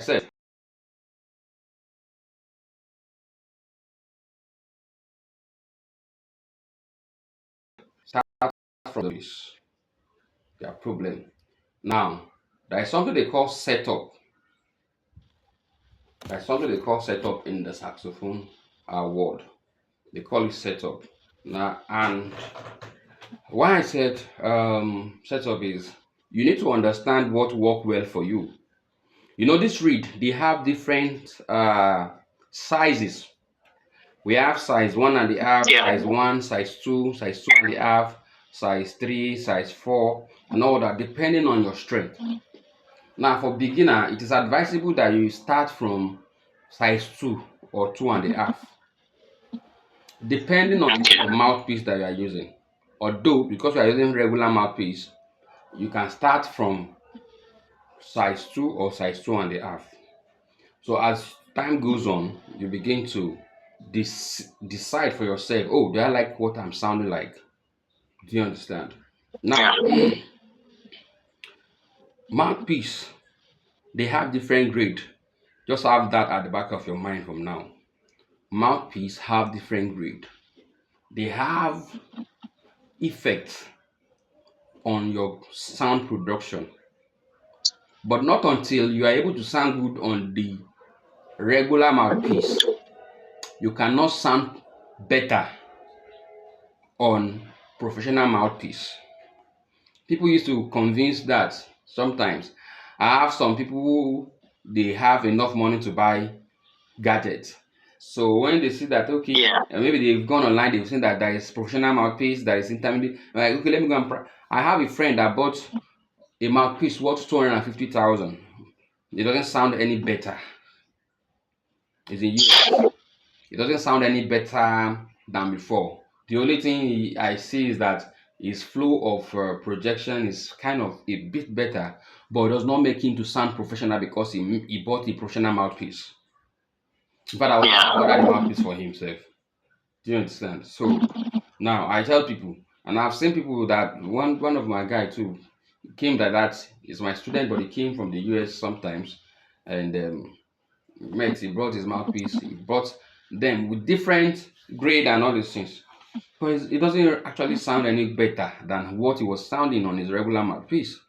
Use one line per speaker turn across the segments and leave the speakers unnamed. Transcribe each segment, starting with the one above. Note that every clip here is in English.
said, start from this their problem. Now, there is something they call setup. There's something they call setup in the saxophone world. They call it setup. Now, and why I said setup is you need to understand what work well for you. You know, this reed, they have different sizes. We have size one and a half, size one, size two, size two and a half, size three, size four, and all that, depending on your strength. Now, for beginner, it is advisable that you start from size two or two and a half, depending on the mouthpiece that you are using. Although, because you are using regular mouthpiece, you can start from size two or size two and a half. So as time goes on, you begin to decide for yourself, oh, do I like what I'm sounding like? Do you understand? Now, mouthpiece, they have different grade. Just have that at the back of your mind from now. Mouthpiece have different grade. They have effects on your sound production, but not until you are able to sound good on the regular mouthpiece. You cannot sound better on professional mouthpiece. People used to convince that sometimes. I have some people who they have enough money to buy gadgets. So when they see that, okay, and maybe they've gone online, they've seen that there is professional mouthpiece, there is intermediate. Like, okay, let me go and. I have a friend that bought a mouthpiece worth 250,000. It doesn't sound any better. It's in US. It doesn't sound any better than before. The only thing I see is that his flow of projection is kind of a bit better, but it does not make him to sound professional because he bought a professional mouthpiece. In fact, I would order the mouthpiece for himself. Do you understand? So now I tell people, and I've seen people that one of my guy too came that is my student, but he came from the US sometimes, and he brought his mouthpiece. He brought them with different grade and all these things. But it doesn't actually sound any better than what he was sounding on his regular mouthpiece.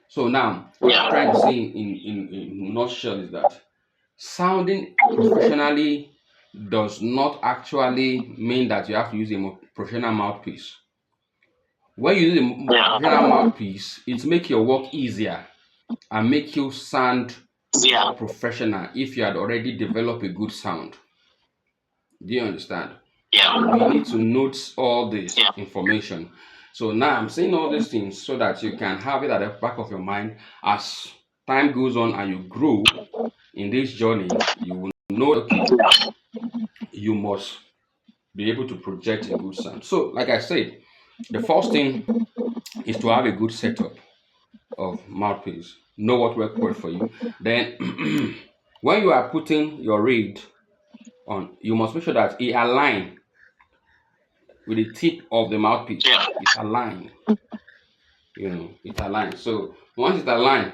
So now, what I'm trying to say in nutshell is that sounding professionally does not actually mean that you have to use a professional mouthpiece. When you use a professional mouthpiece, it makes your work easier and make you sound professional if you had already developed a good sound. Do you understand? We need to note all this information. So now I'm saying all these things so that you can have it at the back of your mind as time goes on and you grow in this journey. You will know, okay, you must be able to project a good sound. So, like I said, the first thing is to have a good setup of mouthpiece. Know what works well for you. Then, when you are putting your reed on, you must make sure that it aligns with the tip of the mouthpiece. It's aligned. It's aligned. So once it's aligned,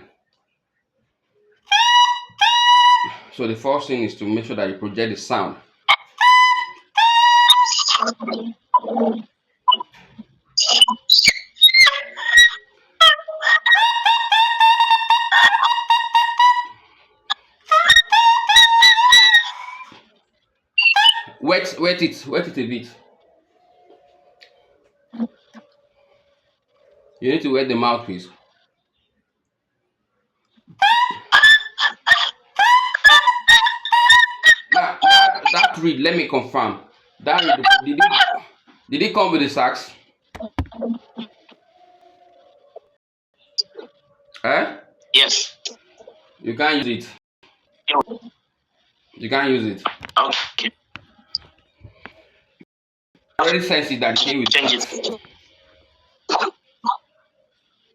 so the first thing is to make sure that you project the sound. Wet it a bit. You need to wet the mouthpiece. Now that reed, let me confirm. That reed, did it come with the sax? Eh?
Yes.
You can't use it. You can't use it.
Okay.
I already sense it that it came with
Change
sax.
it.